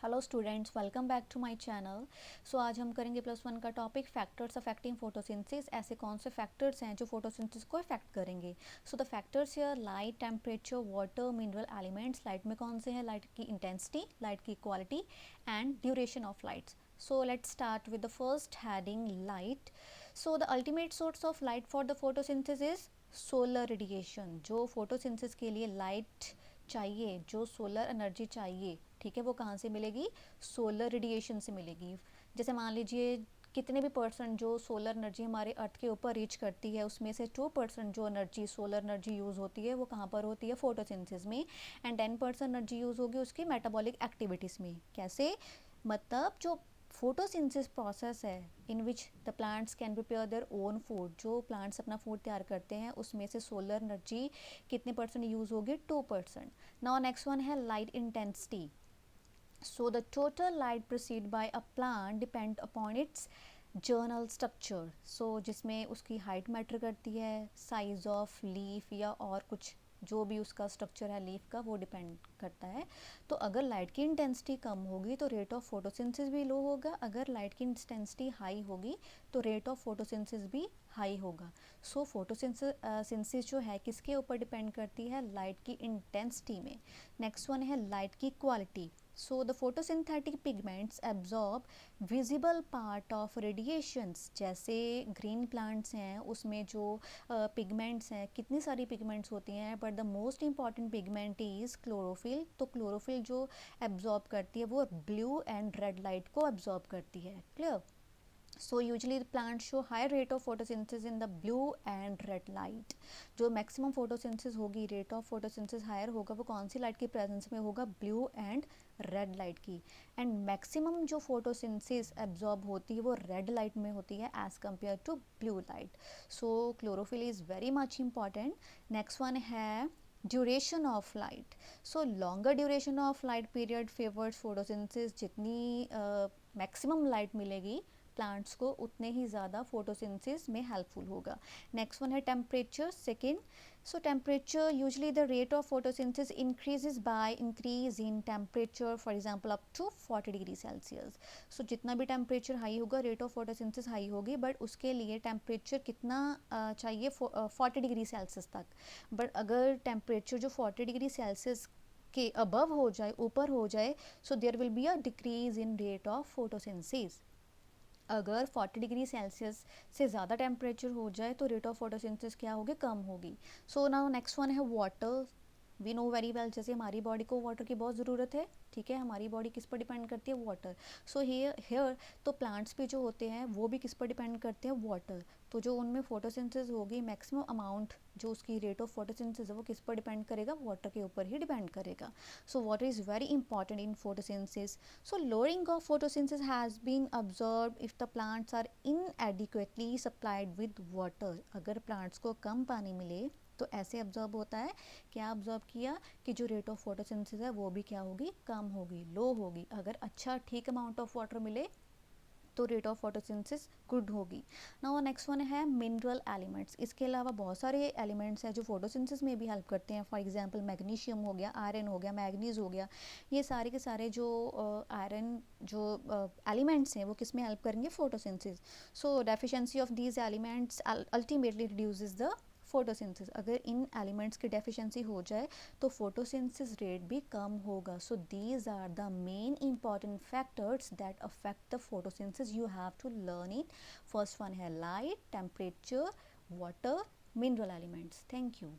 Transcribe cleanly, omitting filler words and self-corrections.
Hello students, welcome back to my channel. So आज हम करेंगे +1 का टॉपिक फैक्टर्स अफेक्टिंग फोटोसिंथेसिस। ऐसे कौन से फैक्टर्स हैं जो फोटोसिंथेसिस को इफेक्ट करेंगे। So the factors here light, temperature, water, mineral elements. Light में कौन से हैं? लाइट की इंटेंसिटी, लाइट की quality and duration of lights. So let's start with the first heading, light. So the ultimate source of light for the photosynthesis is solar radiation. जो photosynthesis के लिए light चाहिए, जो सोलर एनर्जी चाहिए, ठीक है, वो कहाँ से मिलेगी? सोलर रेडिएशन से मिलेगी। जैसे मान लीजिए कितने भी परसेंट जो सोलर एनर्जी हमारे अर्थ के ऊपर रीच करती है, उसमें से 2% जो एनर्जी सोलर एनर्जी यूज़ होती है वो कहाँ पर होती है? फोटोसिंथेसिस में। एंड 10% एनर्जी यूज़ होगी उसकी मेटाबॉलिक एक्टिविटीज़ में। कैसे? मतलब जो फोटोसिंथेसिस प्रोसेस है in which the plants can prepare their own food, जो प्लांट्स अपना फूड तैयार करते हैं उसमें से सोलर एनर्जी कितने परसेंट यूज़ होगी? 2%। नाउ नेक्स्ट वन है light intensity. So the total light perceived by a plant depend upon its general structure. So जिसमें उसकी हाइट मैटर करती है, साइज ऑफ लीफ या और कुछ जो भी उसका स्ट्रक्चर है लीफ का वो डिपेंड करता है। तो अगर लाइट की इंटेंसिटी कम होगी तो रेट ऑफ फोटोसिंथेसिस भी लो होगा, अगर लाइट की इंटेंसिटी हाई होगी तो रेट ऑफ फोटोसिंथेसिस भी हाई होगा। सो फोटोसिंथेसिस जो है किसके ऊपर डिपेंड करती है? लाइट की इंटेंसिटी में। नेक्स्ट वन है लाइट की quality. So the photosynthetic pigments absorb visible part of radiations। जैसे ग्रीन प्लांट्स हैं उसमें जो पिगमेंट्स हैं, कितनी सारी पिगमेंट्स होती हैं, but the most important pigment is chlorophyll. तो क्लोरोफिल जो एब्जॉर्ब करती है वो ब्लू एंड रेड लाइट को एब्जॉर्ब करती है। Clear? So usually the plants show high rate of photosynthesis in the blue and red light। जो मैक्सिमम फोटोसिंथेसिस होगी, रेट ऑफ फोटोसिंथेसिस हायर होगा, वो कौन सी लाइट की प्रेजेंस में होगा? ब्लू एंड रेड लाइट की। एंड मैक्सिमम जो फोटोसिंथेसिस एब्जॉर्ब होती है वो रेड लाइट में होती है as compare to blue light. So chlorophyll is very much important. Next one है duration of light. So longer duration of light period favours photosynthesis. जितनी मैक्सिमम लाइट मिलेगी प्लांट्स को उतने ही ज़्यादा फोटोसिंथेसिस में हेल्पफुल होगा। नेक्स्ट वन है temperature, second. So temperature usually the rate of photosynthesis increases by increase in temperature, for example up to 40 degree Celsius. So जितना भी टेम्परेचर हाई होगा रेट ऑफ फोटोसिंथेसिस हाई होगी, but उसके लिए temperature कितना चाहिए? 40 degree Celsius तक। But अगर टेम्परेचर जो 40 डिग्री सेल्सियस के अबव हो जाए, ऊपर हो जाए, so there will be a decrease in rate of photosynthesis. अगर 40 डिग्री सेल्सियस से ज़्यादा टेम्परेचर हो जाए तो रेट ऑफ फोटोसिंथेसिस क्या होगी? कम होगी। सो नाउ नेक्स्ट वन है water. We know very well, जैसे हमारी बॉडी को वाटर की बहुत ज़रूरत है, ठीक है, हमारी बॉडी किस पर डिपेंड करती है? वाटर। सो हेयर तो प्लांट्स भी जो होते हैं वो भी किस पर डिपेंड करते हैं? वाटर। तो जो उनमें फोटोसिंथेसिस होगी मैक्सिमम अमाउंट जो उसकी रेट ऑफ फोटोसिंथेसिस है वो किस पर डिपेंड करेगा? वाटर के ऊपर ही डिपेंड करेगा। So water is very important in photosynthesis. So lowering of photosynthesis has been observed if the plants are inadequately supplied with water। अगर प्लांट्स को कम पानी मिले तो ऐसे ऑब्जर्व होता है, क्या ऑब्जर्व किया कि जो रेट ऑफ फोटोसिंथेसिस है वो भी क्या होगी? कम होगी, लो होगी। अगर अच्छा ठीक अमाउंट ऑफ वाटर मिले तो रेट ऑफ फोटोसिंथेसिस गुड होगी। नाउ नेक्स्ट वन है मिनरल एलिमेंट्स। इसके अलावा बहुत सारे एलिमेंट्स हैं जो फोटोसिंथेसिस में भी हेल्प करते हैं। फॉर एग्जांपल मैग्नीशियम हो गया, आयरन हो गया, मैग्नीज हो गया। ये सारे के सारे जो आयरन जो एलिमेंट्स हैं वो किस में हेल्प करेंगे? Photosynthesis. So deficiency of these elements ultimately reduces the photosynthesis. अगर इन एलिमेंट्स की डेफिशिएंसी हो जाए तो फोटोसिंथेसिस रेट भी कम होगा। So these are the main important factors that affect the photosynthesis. You have to learn it. First one है light, temperature, water, mineral elements. Thank you.